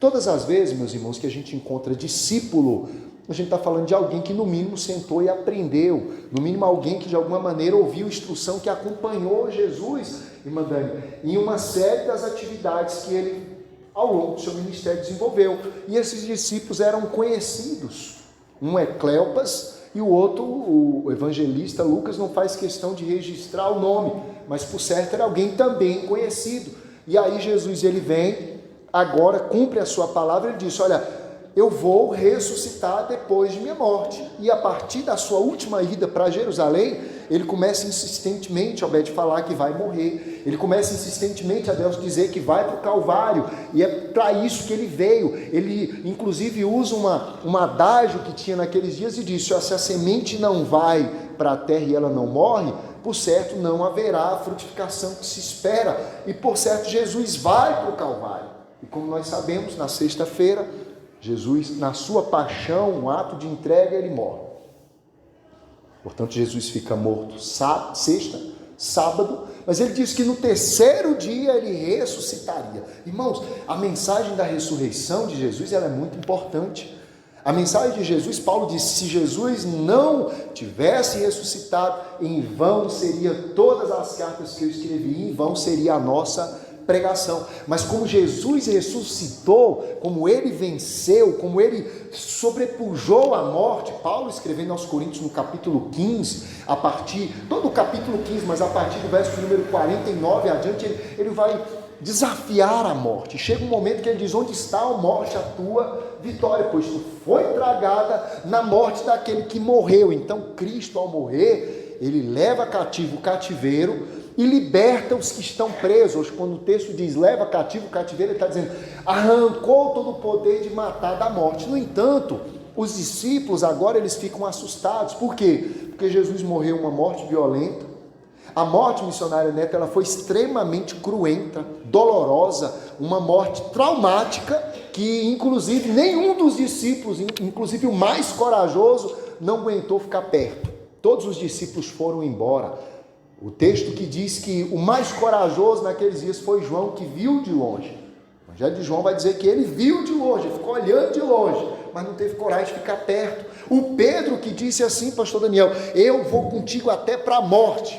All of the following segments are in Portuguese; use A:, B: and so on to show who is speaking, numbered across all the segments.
A: Todas as vezes, meus irmãos, que a gente encontra discípulo, a gente está falando de alguém que no mínimo sentou e aprendeu, no mínimo alguém que de alguma maneira ouviu instrução, que acompanhou Jesus, irmã Dani, em uma série das atividades que ele, ao longo do seu ministério, desenvolveu. E esses discípulos eram conhecidos. Um é Cleopas e o outro, o evangelista Lucas, não faz questão de registrar o nome, mas por certo era alguém também conhecido. E aí Jesus, ele vem, agora cumpre a sua palavra, ele diz, olha, eu vou ressuscitar depois de minha morte. E a partir da sua última ida para Jerusalém, ele começa insistentemente a Obed falar que vai morrer. Ele começa insistentemente a Deus dizer que vai para o Calvário. E é para isso que ele veio. Ele inclusive usa um adágio que tinha naqueles dias e disse, se a semente não vai para a terra e ela não morre, por certo não haverá a frutificação que se espera. E por certo Jesus vai para o Calvário. E como nós sabemos, na sexta-feira, Jesus, na sua paixão, um ato de entrega, ele morre. Portanto, Jesus fica morto sexta, sábado, mas ele diz que no terceiro dia ele ressuscitaria. Irmãos, a mensagem da ressurreição de Jesus, ela é muito importante. A mensagem de Jesus, Paulo disse, se Jesus não tivesse ressuscitado, em vão seria todas as cartas que eu escrevi, em vão seria a nossa pregação. Mas como Jesus ressuscitou, como ele venceu, como ele sobrepujou a morte, Paulo escrevendo aos Coríntios no capítulo 15, todo o capítulo 15, mas a partir do verso número 49 adiante, ele vai desafiar a morte. Chega um momento que ele diz, onde está, a morte, a tua vitória? Pois tu foi tragada na morte daquele que morreu. Então Cristo, ao morrer, ele leva cativo o cativeiro e liberta os que estão presos. Quando o texto diz, leva cativo o cativeiro, ele está dizendo, arrancou todo o poder de matar da morte. No entanto, os discípulos agora eles ficam assustados. Por quê? Porque Jesus morreu uma morte violenta. A morte missionária Neto, ela foi extremamente cruenta, dolorosa, uma morte traumática, que inclusive nenhum dos discípulos, inclusive o mais corajoso, não aguentou ficar perto. Todos os discípulos foram embora. O texto que diz que o mais corajoso naqueles dias foi João, que viu de longe. O Evangelho de João vai dizer que ele viu de longe, ficou olhando de longe, mas não teve coragem de ficar perto. O Pedro que disse assim, pastor Daniel, eu vou contigo até para a morte.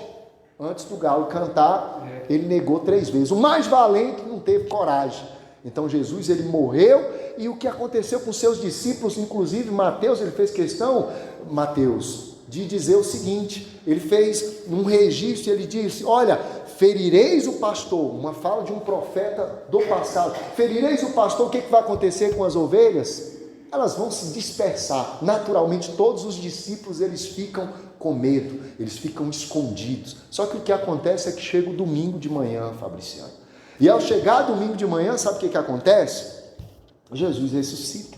A: Antes do galo cantar, ele negou 3 vezes. O mais valente não teve coragem. Então Jesus, ele morreu, e o que aconteceu com seus discípulos, inclusive Mateus, ele fez questão, de dizer o seguinte, ele fez um registro, ele disse, olha, ferireis o pastor, uma fala de um profeta do passado, ferireis o pastor, o que vai acontecer com as ovelhas? Elas vão se dispersar. Naturalmente, todos os discípulos, eles ficam com medo, eles ficam escondidos. Só que o que acontece é que chega o domingo de manhã, Fabriciano. E ao chegar domingo de manhã, sabe o que acontece? Jesus ressuscita.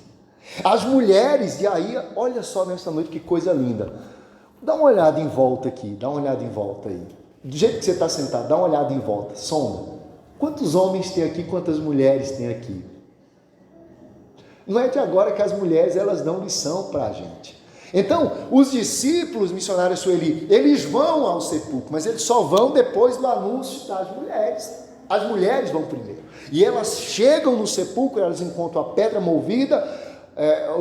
A: As mulheres, e aí, olha só nessa noite que coisa linda. Dá uma olhada em volta aqui, dá uma olhada em volta aí. Do jeito que você está sentado, dá uma olhada em volta, sonda. Quantos homens tem aqui, quantas mulheres tem aqui? Não é de agora que as mulheres, elas dão lição para a gente. Então, os discípulos missionários Sueli, eles vão ao sepulcro, mas eles só vão depois do anúncio das mulheres. As mulheres vão primeiro. E elas chegam no sepulcro, elas encontram a pedra movida,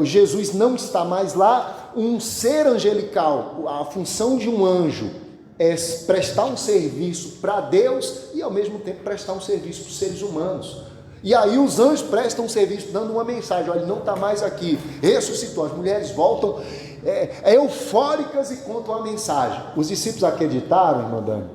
A: Jesus não está mais lá, um ser angelical, a função de um anjo é prestar um serviço para Deus e ao mesmo tempo prestar um serviço para os seres humanos. E aí os anjos prestam um serviço dando uma mensagem, olha, ele não está mais aqui, ressuscitou. As mulheres voltam eufóricas e contam a mensagem. Os discípulos acreditaram, irmã Dani?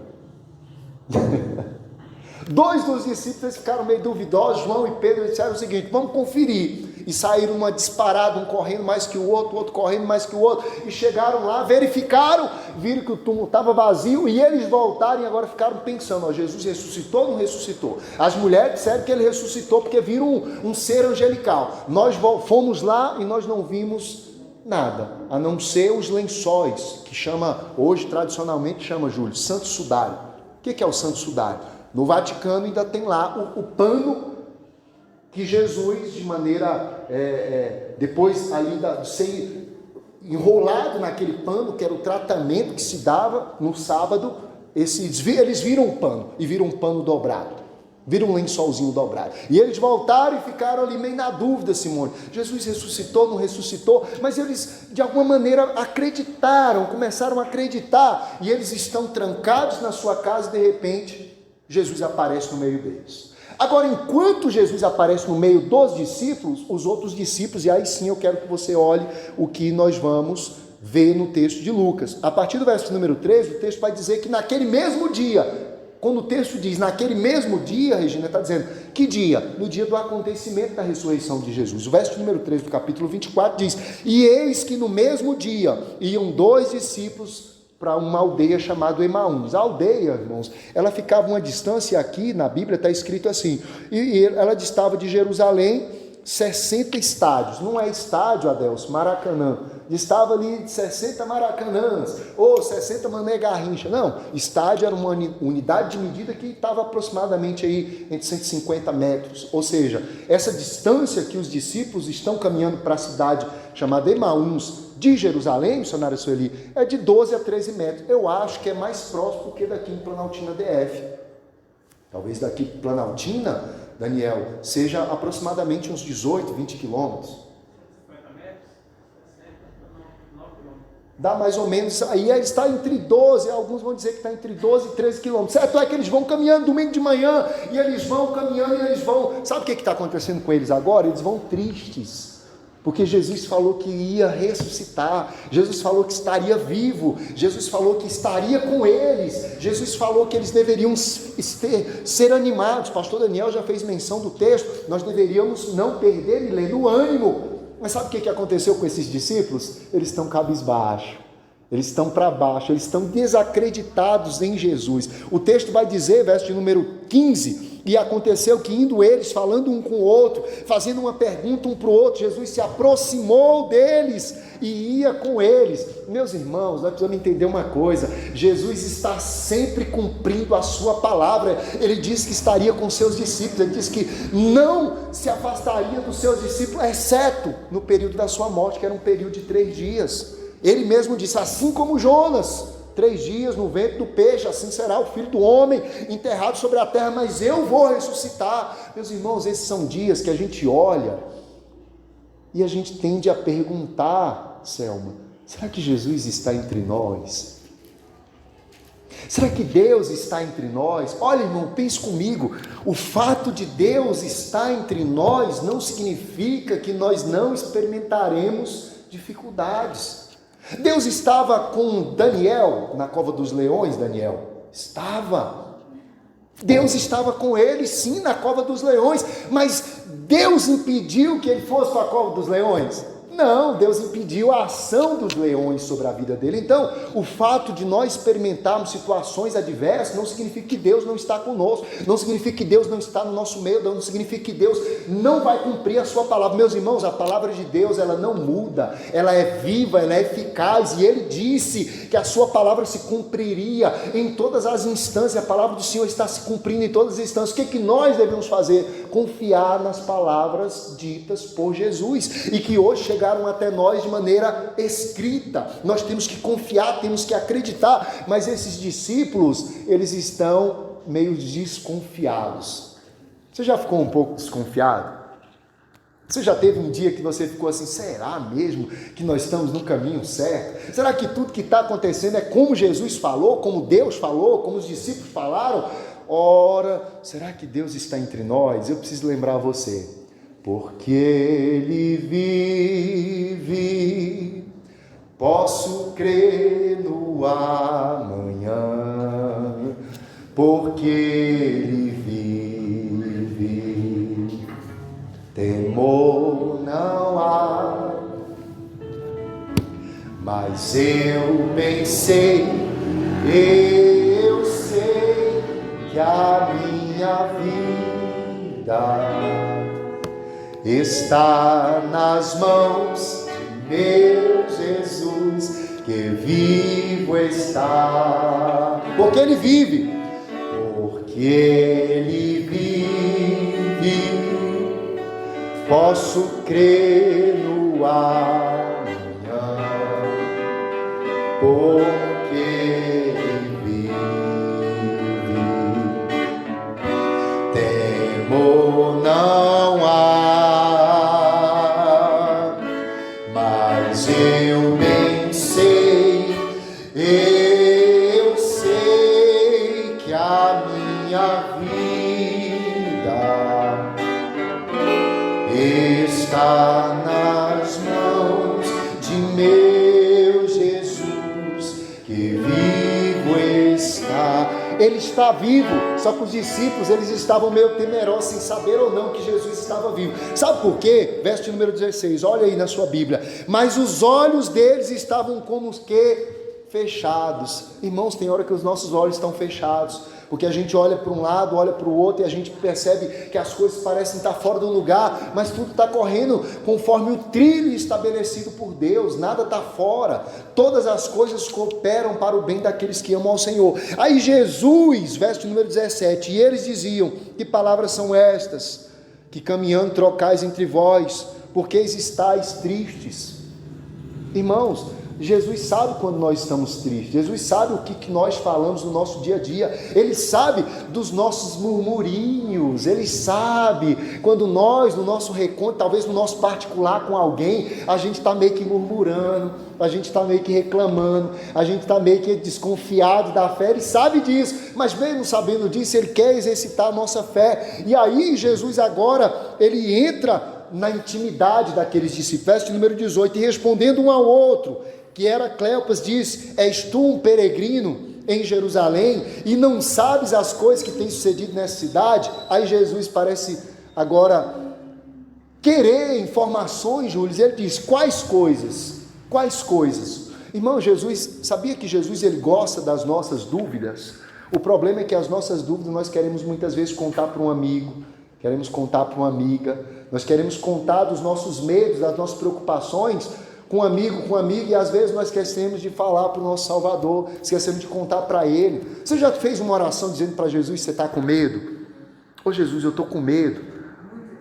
A: 2 dos discípulos ficaram meio duvidosos, João e Pedro, disseram o seguinte, vamos conferir. E saíram uma disparada, um correndo mais que o outro correndo mais que o outro, e chegaram lá, verificaram, viram que o túmulo estava vazio, e eles voltaram e agora ficaram pensando, Jesus ressuscitou ou não ressuscitou? As mulheres disseram que ele ressuscitou porque viram um ser angelical. Nós fomos lá e nós não vimos nada, a não ser os lençóis, que hoje tradicionalmente chama, Júlio, santo sudário. O que é o santo sudário? No Vaticano ainda tem lá o pano que Jesus, de maneira, depois ali de ser enrolado naquele pano, que era o tratamento que se dava no sábado, eles viram o pano, e viram um pano dobrado. Vira um lençolzinho dobrado. E eles voltaram e ficaram ali meio na dúvida, Simone. Jesus ressuscitou, não ressuscitou? Mas eles, de alguma maneira, acreditaram, começaram a acreditar. E eles estão trancados na sua casa e, de repente, Jesus aparece no meio deles. Agora, enquanto Jesus aparece no meio dos discípulos, os outros discípulos, e aí sim eu quero que você olhe o que nós vamos ver no texto de Lucas. A partir do verso número 13, o texto vai dizer que naquele mesmo dia, quando o texto diz naquele mesmo dia, Regina está dizendo, que dia? No dia do acontecimento da ressurreição de Jesus. O verso número 13 do capítulo 24 diz, e eis que no mesmo dia iam 2 discípulos para uma aldeia chamada Emaús. A aldeia, irmãos, ela ficava uma distância, aqui na Bíblia está escrito assim, e ela distava de Jerusalém 60 estádios, não é estádio, Adelso, Maracanã, estava ali 60 Maracanãs, ou 60 Mané Garrincha, não, estádio era uma unidade de medida que estava aproximadamente aí entre 150 metros, ou seja, essa distância que os discípulos estão caminhando para a cidade chamada Emaús, de Jerusalém, missionária Sueli, é de 12 a 13 metros, eu acho que é mais próximo do que daqui em Planaltina DF, talvez daqui em Planaltina, Daniel, seja aproximadamente uns 18, 20 quilômetros. 50 metros? Dá mais ou menos, aí ele está entre 12, alguns vão dizer que está entre 12 e 13 quilômetros. Certo é que eles vão caminhando domingo de manhã, e eles vão caminhando, e eles vão... Sabe o que está acontecendo com eles agora? Eles vão tristes. Porque Jesus falou que ia ressuscitar, Jesus falou que estaria vivo, Jesus falou que estaria com eles, Jesus falou que eles deveriam ser animados. Pastor Daniel já fez menção do texto, nós deveríamos não perder e ler no ânimo. Mas sabe o que aconteceu com esses discípulos? Eles estão cabisbaixo, eles estão para baixo, eles estão desacreditados em Jesus. O texto vai dizer, verso de número 15, e aconteceu que indo eles, falando um com o outro, fazendo uma pergunta um para o outro, Jesus se aproximou deles e ia com eles. Meus irmãos, nós precisamos entender uma coisa, Jesus está sempre cumprindo a sua palavra. Ele disse que estaria com seus discípulos, ele disse que não se afastaria dos seus discípulos, exceto no período da sua morte, que era um período de 3 dias. Ele mesmo disse, assim como Jonas, 3 dias no ventre do peixe, assim será o Filho do Homem enterrado sobre a terra, mas eu vou ressuscitar. Meus irmãos, esses são dias que a gente olha e a gente tende a perguntar, Selma, será que Jesus está entre nós? Será que Deus está entre nós? Olha, irmão, pense comigo, o fato de Deus estar entre nós não significa que nós não experimentaremos dificuldades. Deus estava com Daniel na cova dos leões, Daniel? Estava. Deus estava com ele, sim, na cova dos leões, mas Deus impediu que ele fosse para a cova dos leões? Não, Deus impediu a ação dos leões sobre a vida dele. Então, o fato de nós experimentarmos situações adversas não significa que Deus não está conosco, não significa que Deus não está no nosso meio, não significa que Deus não vai cumprir a sua palavra. Meus irmãos, a palavra de Deus, ela não muda, ela é viva, ela é eficaz, e ele disse que a sua palavra se cumpriria em todas as instâncias. A palavra do Senhor está se cumprindo em todas as instâncias. O que nós devemos fazer? Confiar nas palavras ditas por Jesus, e que hoje chegaram até nós de maneira escrita. Nós temos que confiar, temos que acreditar, mas esses discípulos, eles estão meio desconfiados. Você já ficou um pouco desconfiado? Você já teve um dia que você ficou assim, será mesmo que nós estamos no caminho certo? Será que tudo que está acontecendo é como Jesus falou, como Deus falou, como os discípulos falaram? Ora, será que Deus está entre nós? Eu preciso lembrar você, porque Ele vive, posso crer no amanhã, porque Ele vive, temor não há, mas eu bem sei, eu sei que a minha vida está nas mãos de meu Jesus, que vivo está. Porque Ele vive, porque Ele vive, posso crer no amanhã, porque Ele vive. está nas mãos de meu Jesus, que vivo está. Ele está vivo, só que os discípulos, eles estavam meio temerosos, sem saber ou não que Jesus estava vivo. Sabe por quê? Verso de número 16, olha aí na sua Bíblia. Mas os olhos deles estavam como que fechados. Irmãos, tem hora que os nossos olhos estão fechados, porque a gente olha para um lado, olha para o outro, e a gente percebe que as coisas parecem estar fora do lugar, mas tudo está correndo conforme o trilho estabelecido por Deus, nada está fora, todas as coisas cooperam para o bem daqueles que amam ao Senhor. Aí Jesus, verso número 17, e eles diziam: que palavras são estas, que caminhando trocais entre vós, porque estáis tristes? Irmãos, Jesus sabe quando nós estamos tristes, Jesus sabe o que nós falamos no nosso dia a dia, Ele sabe dos nossos murmurinhos, Ele sabe quando nós, no nosso reconto, talvez no nosso particular com alguém, a gente está meio que murmurando, a gente está meio que reclamando, a gente está meio que desconfiado da fé. Ele sabe disso, mas mesmo sabendo disso, Ele quer exercitar a nossa fé. E aí Jesus agora, Ele entra na intimidade daqueles discípulos. Verso número 18, e respondendo um ao outro, que era Cleopas, diz: és tu um peregrino em Jerusalém e não sabes as coisas que têm sucedido nessa cidade? Aí Jesus parece agora querer informações, Júlio. Ele diz: quais coisas? Quais coisas? Irmão, Jesus, sabia que Jesus, ele gosta das nossas dúvidas? O problema é que as nossas dúvidas nós queremos muitas vezes contar para um amigo, queremos contar para uma amiga, nós queremos contar dos nossos medos, das nossas preocupações com um amigo, com uma amiga, e às vezes nós esquecemos de falar para o nosso Salvador, esquecemos de contar para Ele. Você já fez uma oração dizendo para Jesus: você está com medo? Ô Jesus, eu estou com medo.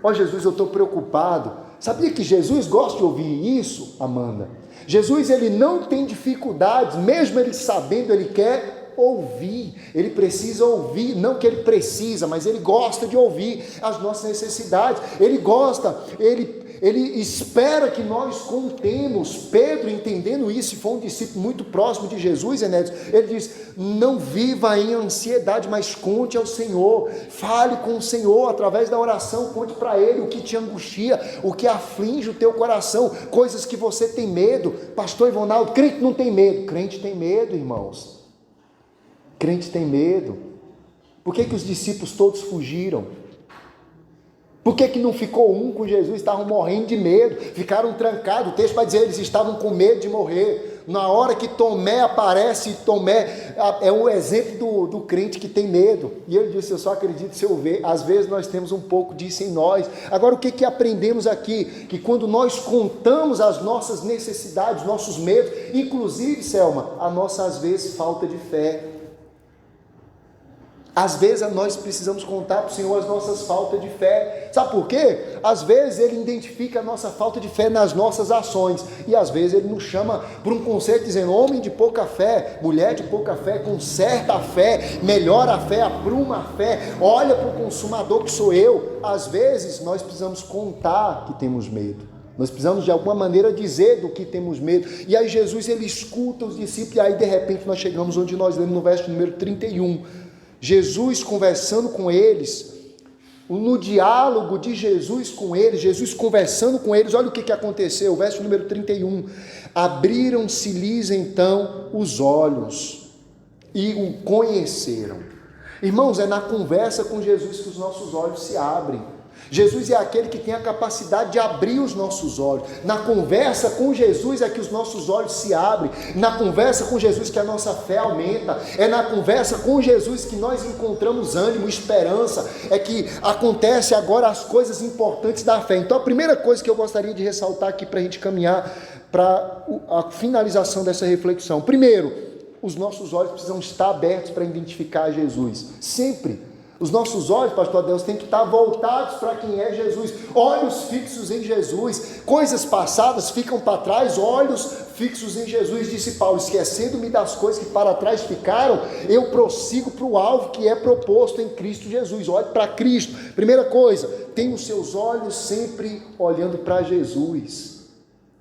A: Ó Jesus, eu estou preocupado. Sabia que Jesus gosta de ouvir isso, Amanda? Jesus, ele não tem dificuldades, mesmo ele sabendo, ele quer ouvir, ele precisa ouvir, não que ele precisa, mas ele gosta de ouvir as nossas necessidades, ele gosta, ele espera que nós contemos. Pedro, entendendo isso, e foi um discípulo muito próximo de Jesus, Enéas, ele diz: não viva em ansiedade, mas conte ao Senhor, fale com o Senhor, através da oração, conte para Ele o que te angustia, o que aflige o teu coração, coisas que você tem medo. Pastor Ivonaldo, crente não tem medo. Crente tem medo, irmãos, crente tem medo. Por que os discípulos todos fugiram? Por que não ficou um com Jesus? Estavam morrendo de medo, ficaram trancados. O texto vai dizer, eles estavam com medo de morrer. Na hora que Tomé aparece, Tomé é um exemplo do crente que tem medo. E ele disse: eu só acredito se eu ver. Às vezes nós temos um pouco disso em nós. Agora, o que aprendemos aqui? Que quando nós contamos as nossas necessidades, nossos medos, inclusive, Selma, a nossa, às vezes, falta de fé. Às vezes nós precisamos contar para o Senhor as nossas faltas de fé. Sabe por quê? Às vezes Ele identifica a nossa falta de fé nas nossas ações. E às vezes Ele nos chama por um conceito dizendo: homem de pouca fé, mulher de pouca fé, conserta a fé, melhora a fé, apruma a fé, olha para o consumador que sou eu. Às vezes nós precisamos contar que temos medo. Nós precisamos de alguma maneira dizer do que temos medo. E aí Jesus, ele escuta os discípulos, e aí de repente nós chegamos onde nós lemos no verso número 31. Jesus conversando com eles, no diálogo de Jesus com eles, Jesus conversando com eles, olha o que aconteceu, verso número 31, abriram-se-lhes então os olhos e o conheceram. Irmãos, é na conversa com Jesus que os nossos olhos se abrem. Jesus é aquele que tem a capacidade de abrir os nossos olhos. Na conversa com Jesus é que os nossos olhos se abrem. Na conversa com Jesus que a nossa fé aumenta. É na conversa com Jesus que nós encontramos ânimo, esperança. É que acontece agora as coisas importantes da fé. Então a primeira coisa que eu gostaria de ressaltar aqui para a gente caminhar para a finalização dessa reflexão. Primeiro, os nossos olhos precisam estar abertos para identificar Jesus. Sempre. Os nossos olhos, pastor Adeus, têm que estar voltados para quem é Jesus, olhos fixos em Jesus, coisas passadas ficam para trás, olhos fixos em Jesus, disse Paulo, esquecendo-me das coisas que para trás ficaram, eu prossigo para o alvo que é proposto em Cristo Jesus. Olhe para Cristo. Primeira coisa, tenha os seus olhos sempre olhando para Jesus.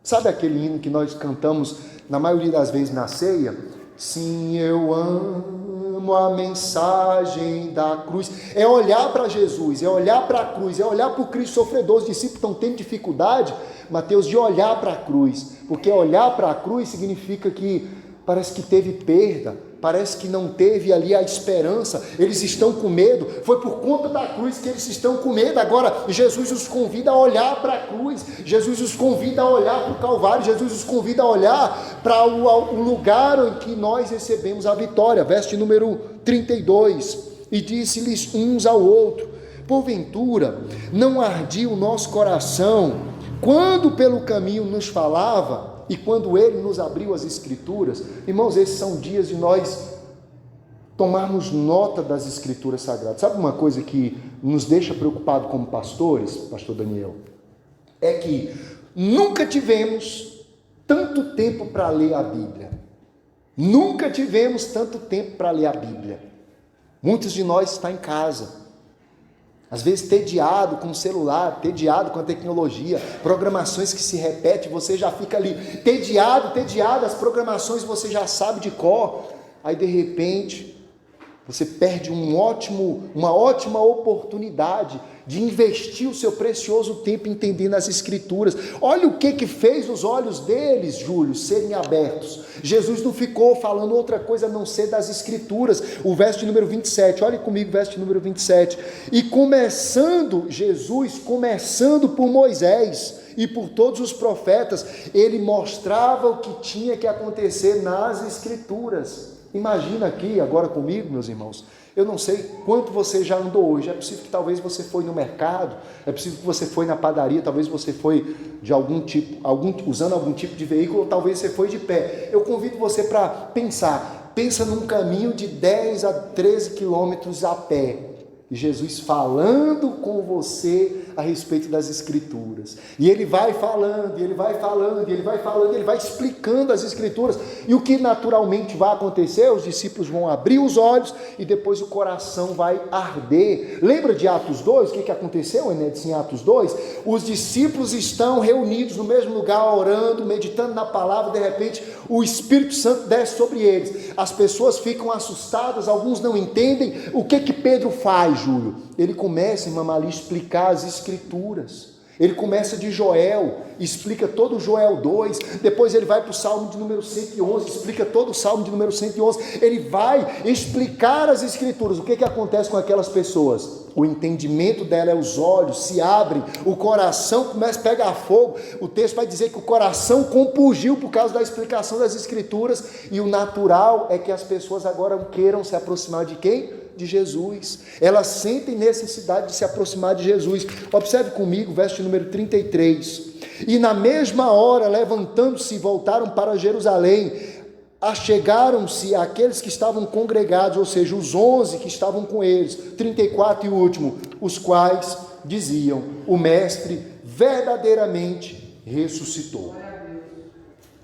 A: Sabe aquele hino que nós cantamos na maioria das vezes na ceia? Sim, eu amo a mensagem da cruz. É olhar para Jesus, é olhar para a cruz, é olhar para o Cristo sofredor. Os discípulos estão tendo dificuldade, Mateus, de olhar para a cruz, porque olhar para a cruz significa que parece que teve perda, parece que não teve ali a esperança, eles estão com medo, foi por conta da cruz que eles estão com medo. Agora Jesus os convida a olhar para a cruz, Jesus os convida a olhar para o Calvário, Jesus os convida a olhar para o lugar em que nós recebemos a vitória. Verso de número 32, e disse-lhes uns ao outro: porventura não ardia o nosso coração quando pelo caminho nos falava e quando ele nos abriu as Escrituras? Irmãos, esses são dias de nós tomarmos nota das Escrituras Sagradas. Sabe uma coisa que nos deixa preocupado como pastores, pastor Daniel? É que nunca tivemos tanto tempo para ler a Bíblia. Nunca tivemos tanto tempo para ler a Bíblia. Muitos de nós estão em casa, às vezes tediado com o celular, tediado com a tecnologia, programações que se repetem, você já fica ali tediado, as programações você já sabe de cor. Aí de repente você perde uma ótima oportunidade de investir o seu precioso tempo entendendo as Escrituras. Olha o que fez os olhos deles, Júlio, serem abertos. Jesus não ficou falando outra coisa a não ser das Escrituras. O verso de número 27, olhe comigo o verso de número 27. E Jesus começando por Moisés e por todos os profetas, ele mostrava o que tinha que acontecer nas Escrituras. Imagina aqui agora comigo, meus irmãos, eu não sei quanto você já andou hoje, é possível que talvez você foi no mercado, é possível que você foi na padaria, talvez você foi de algum tipo, usando algum tipo de veículo, ou talvez você foi de pé. Eu convido você para pensa num caminho de 10 a 13 quilômetros a pé, e Jesus falando com você a respeito das Escrituras, e ele vai falando, ele vai explicando as Escrituras, e o que naturalmente vai acontecer? Os discípulos vão abrir os olhos, e depois o coração vai arder. Lembra de Atos 2? O que aconteceu em Atos 2? Os discípulos estão reunidos no mesmo lugar, orando, meditando na palavra, de repente o Espírito Santo desce sobre eles, as pessoas ficam assustadas, alguns não entendem. O que Pedro faz, Júlio? Ele começa, irmã Mali, a explicar as Escrituras. Ele começa de Joel, explica todo o Joel 2, depois ele vai para o Salmo de número 111, explica todo o Salmo de número 111, ele vai explicar as Escrituras. O que acontece com aquelas pessoas? O entendimento dela, os olhos se abrem, o coração começa a pegar fogo. O texto vai dizer que o coração compungiu por causa da explicação das Escrituras, e o natural é que as pessoas agora queiram se aproximar de quem? De Jesus. Elas sentem necessidade de se aproximar de Jesus. Observe comigo o verso número 33. E na mesma hora, levantando-se, voltaram para Jerusalém. Achegaram-se aqueles que estavam congregados, ou seja, os 11 que estavam com eles. 34 e último, os quais diziam: o Mestre verdadeiramente ressuscitou.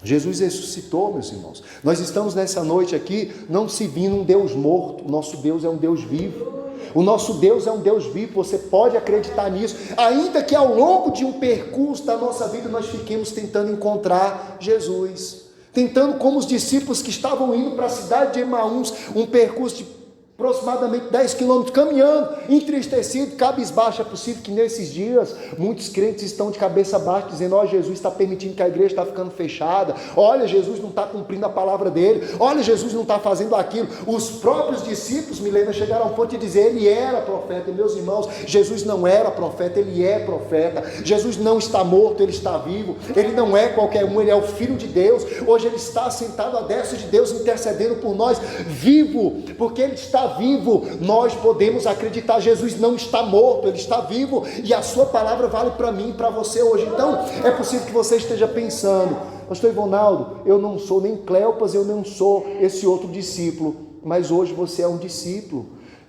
A: Jesus ressuscitou, meus irmãos. Nós estamos nessa noite aqui não servindo um Deus morto. O nosso Deus é um Deus vivo. O nosso Deus é um Deus vivo. Você pode acreditar nisso, ainda que ao longo de um percurso da nossa vida nós fiquemos tentando encontrar Jesus, tentando, como os discípulos que estavam indo para a cidade de Emaús, um percurso de aproximadamente 10 quilômetros, caminhando, entristecido, cabisbaixo. É possível que nesses dias muitos crentes estão de cabeça baixa, dizendo: olha, Jesus está permitindo que a igreja está ficando fechada, olha, Jesus não está cumprindo a palavra dele, olha, Jesus não está fazendo aquilo. Os próprios discípulos, Milena, chegaram ao ponto de dizer: ele era profeta. E meus irmãos, Jesus não era profeta, ele é profeta. Jesus não está morto, ele está vivo. Ele não é qualquer um, ele é o Filho de Deus. Hoje ele está sentado à destra de Deus, intercedendo por nós, vivo, porque ele está vivo. Nós podemos acreditar: Jesus não está morto, ele está vivo, e a sua palavra vale para mim e para você hoje. Então é possível que você esteja pensando: pastor Ivonaldo, eu não sou nem Cleopas, eu não sou esse outro discípulo. Mas hoje você é um discípulo.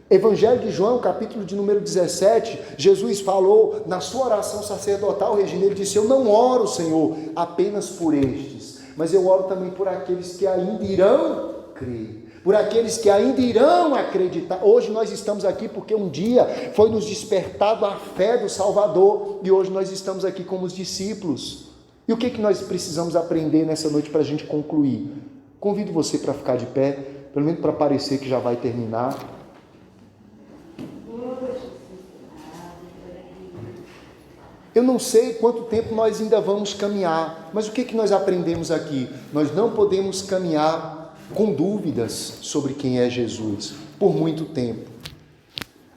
A: Evangelho de João, capítulo de número 17, Jesus falou na sua oração sacerdotal, Regina, ele disse: eu não oro, Senhor, apenas por estes, mas eu oro também por aqueles que ainda irão crer, por aqueles que ainda irão acreditar. Hoje nós estamos aqui porque um dia foi nos despertado a fé do Salvador, e hoje nós estamos aqui como os discípulos. E o que nós precisamos aprender nessa noite para a gente concluir? Convido você para ficar de pé. pelo menos para parecer que já vai terminar. Eu não sei quanto tempo nós ainda vamos caminhar, mas o que nós aprendemos aqui? Nós não podemos caminhar com dúvidas sobre quem é Jesus por muito tempo.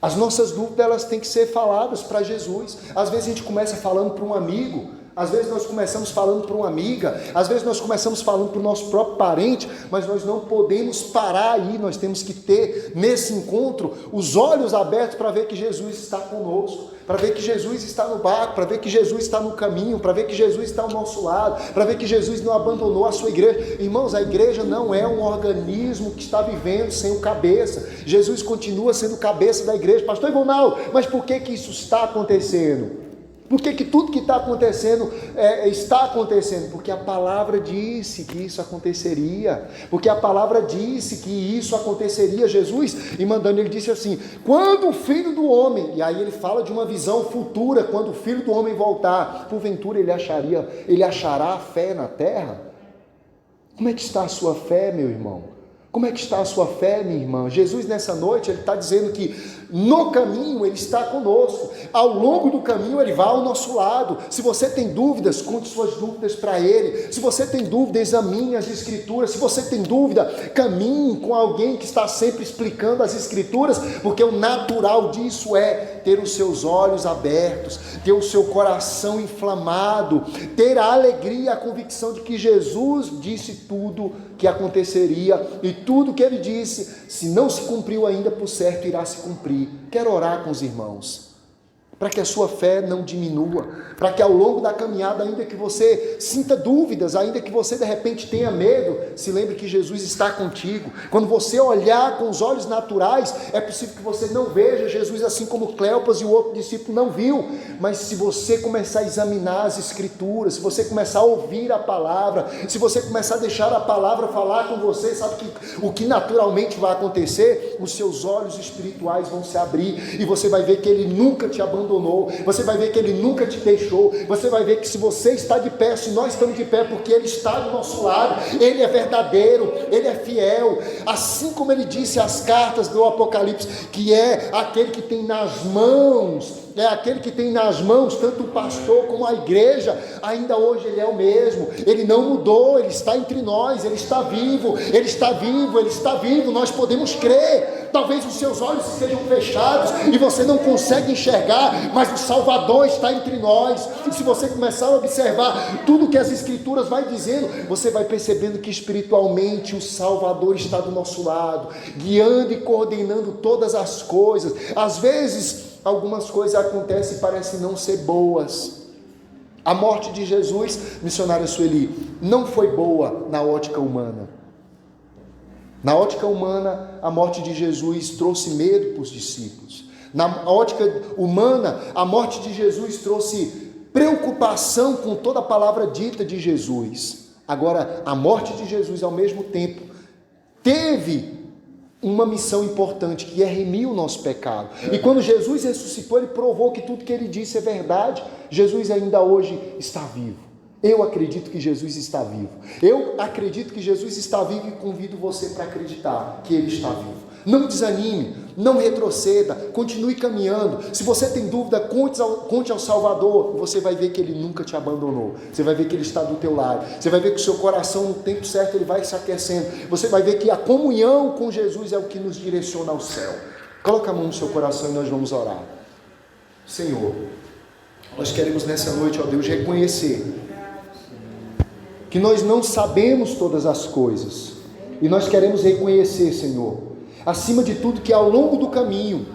A: As nossas dúvidas, elas têm que ser faladas para Jesus. Às vezes a gente começa falando para um amigo, às vezes nós começamos falando para uma amiga, às vezes nós começamos falando para o nosso próprio parente, mas nós não podemos parar aí, nós temos que ter nesse encontro os olhos abertos para ver que Jesus está conosco, para ver que Jesus está no barco, para ver que Jesus está no caminho, para ver que Jesus está ao nosso lado, para ver que Jesus não abandonou a sua igreja. Irmãos, a igreja não é um organismo que está vivendo sem o cabeça. Jesus continua sendo o cabeça da igreja. Pastor Ivonaldo, mas por que isso está acontecendo? Por que tudo que está acontecendo está acontecendo? Porque a palavra disse que isso aconteceria. Porque a palavra disse que isso aconteceria. Jesus, e mandando, ele disse assim: quando o Filho do Homem, e aí ele fala de uma visão futura, quando o Filho do Homem voltar, porventura ele achará fé na terra? Como é que está a sua fé, meu irmão? Como é que está a sua fé, minha irmã? Jesus nessa noite, ele está dizendo que no caminho ele está conosco, ao longo do caminho ele vai ao nosso lado. Se você tem dúvidas, conte suas dúvidas para ele. Se você tem dúvida, examine as escrituras. Se você tem dúvida, caminhe com alguém que está sempre explicando as escrituras, porque o natural disso é ter os seus olhos abertos, ter o seu coração inflamado, ter a alegria e a convicção de que Jesus disse tudo que aconteceria, e tudo que ele disse, se não se cumpriu ainda, por certo irá se cumprir. Quero orar com os irmãos, para que a sua fé não diminua, para que ao longo da caminhada, ainda que você sinta dúvidas, ainda que você de repente tenha medo, se lembre que Jesus está contigo. Quando você olhar com os olhos naturais, é possível que você não veja Jesus assim como Cleopas e o outro discípulo não viu, mas se você começar a examinar as escrituras, se você começar a ouvir a palavra, se você começar a deixar a palavra falar com você, sabe que o que naturalmente vai acontecer? Os seus olhos espirituais vão se abrir, e você vai ver que ele nunca te abandonou, você vai ver que ele nunca te deixou, você vai ver que se você está de pé, se nós estamos de pé, porque ele está do nosso lado, ele é verdadeiro, ele é fiel, assim como ele disse as cartas do Apocalipse, que é aquele que tem nas mãos, tanto o pastor como a igreja, ainda hoje ele é o mesmo, ele não mudou, ele está entre nós, ele está vivo, ele está vivo, ele está vivo, nós podemos crer. Talvez os seus olhos sejam fechados e você não consegue enxergar, mas o Salvador está entre nós, e se você começar a observar tudo que as escrituras vai dizendo, você vai percebendo que espiritualmente o Salvador está do nosso lado, guiando e coordenando todas as coisas. Às vezes algumas coisas acontecem e parecem não ser boas. A morte de Jesus, missionária Sueli, não foi boa na ótica humana. Na ótica humana, a morte de Jesus trouxe medo para os discípulos. Na ótica humana, a morte de Jesus trouxe preocupação com toda a palavra dita de Jesus. Agora, a morte de Jesus, ao mesmo tempo, teve uma missão importante, que é remir o nosso pecado. E quando Jesus ressuscitou, ele provou que tudo que ele disse é verdade. Jesus ainda hoje está vivo. Eu acredito que Jesus está vivo. Eu acredito que Jesus está vivo, e convido você para acreditar que ele está vivo. Não desanime, não retroceda, continue caminhando. Se você tem dúvida, conte ao Salvador. Você vai ver que ele nunca te abandonou. Você vai ver que ele está do teu lado. Você vai ver que o seu coração, no tempo certo, ele vai se aquecendo. Você vai ver que a comunhão com Jesus é o que nos direciona ao céu. Coloca a mão no seu coração e nós vamos orar. Senhor, nós queremos nessa noite, ó Deus, reconhecer que nós não sabemos todas as coisas, e nós queremos reconhecer, Senhor, acima de tudo, que ao longo do caminho,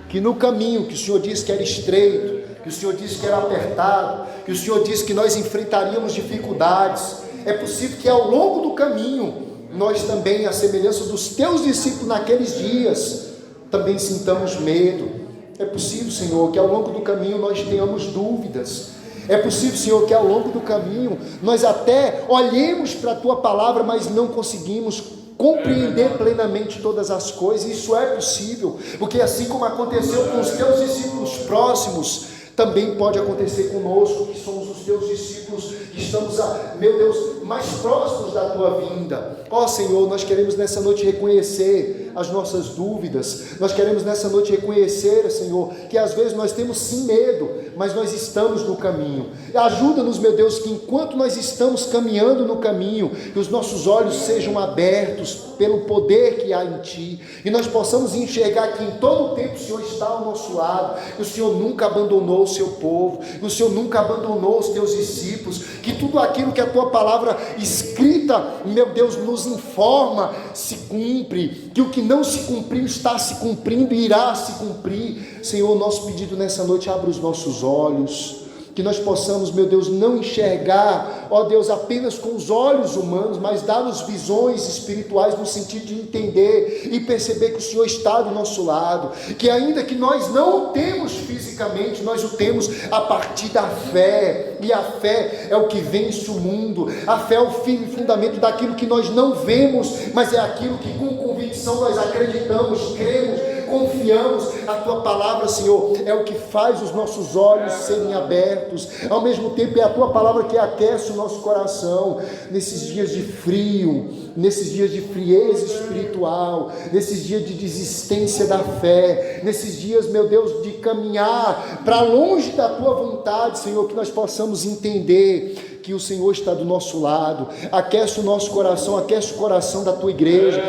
A: que no caminho que o Senhor disse que era estreito, que o Senhor disse que era apertado, que o Senhor disse que nós enfrentaríamos dificuldades, é possível que ao longo do caminho, nós também, à semelhança dos teus discípulos naqueles dias, também sintamos medo. É possível, Senhor, que ao longo do caminho nós tenhamos dúvidas. É possível, Senhor, que ao longo do caminho nós até olhemos para a Tua palavra, mas não conseguimos compreender plenamente todas as coisas. Isso é possível, porque assim como aconteceu com os Teus discípulos próximos, também pode acontecer conosco, que somos os teus discípulos, que estamos, meu Deus, mais próximos da tua vinda. Ó Senhor, nós queremos nessa noite reconhecer as nossas dúvidas, nós queremos nessa noite reconhecer, Senhor, que às vezes nós temos sim medo, mas nós estamos no caminho. Ajuda-nos, meu Deus, que enquanto nós estamos caminhando no caminho, que os nossos olhos sejam abertos pelo poder que há em Ti, e nós possamos enxergar que em todo o tempo o Senhor está ao nosso lado, que o Senhor nunca abandonou o seu povo, que o Senhor nunca abandonou os teus discípulos, que tudo aquilo que a tua palavra escrita, meu Deus, nos informa, se cumpre, que o que não se cumpriu está se cumprindo e irá se cumprir. Senhor, nosso pedido nessa noite, abra os nossos olhos, que nós possamos, meu Deus, não enxergar, ó Deus, apenas com os olhos humanos, mas dar-nos visões espirituais no sentido de entender e perceber que o Senhor está do nosso lado, que ainda que nós não o temos fisicamente, nós o temos a partir da fé, e a fé é o que vence o mundo, a fé é o firme fundamento daquilo que nós não vemos, mas é aquilo que com convicção nós acreditamos, cremos, confiamos. A tua palavra, Senhor, é o que faz os nossos olhos serem abertos, ao mesmo tempo é a tua palavra que aquece o nosso coração, nesses dias de frio, nesses dias de frieza espiritual, nesses dias de desistência da fé, nesses dias, meu Deus, de caminhar para longe da tua vontade, Senhor, que nós possamos entender que o Senhor está do nosso lado. Aquece o nosso coração, aquece o coração da tua igreja,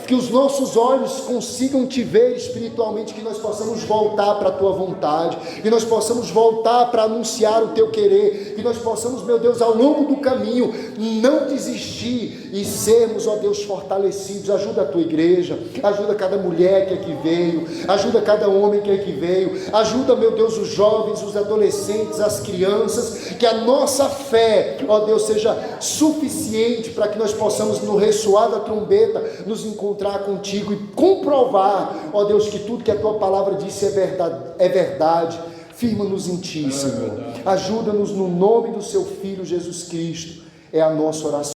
A: que os nossos olhos consigam te ver espiritualmente, que nós possamos voltar para a tua vontade, que nós possamos voltar para anunciar o teu querer, que nós possamos, meu Deus, ao longo do caminho, não desistir e sermos, ó Deus, fortalecidos. Ajuda a tua igreja, ajuda cada mulher que aqui veio, ajuda cada homem que aqui veio, ajuda, meu Deus, os jovens, os adolescentes, as crianças, que a nossa fé, ó Deus, seja suficiente para que nós possamos, no ressoar da trombeta, nos encontrar contigo e comprovar, ó Deus, que tudo que a tua palavra disse é verdade. Firma-nos em ti, Senhor. Ajuda-nos no nome do seu Filho Jesus Cristo. É a nossa oração.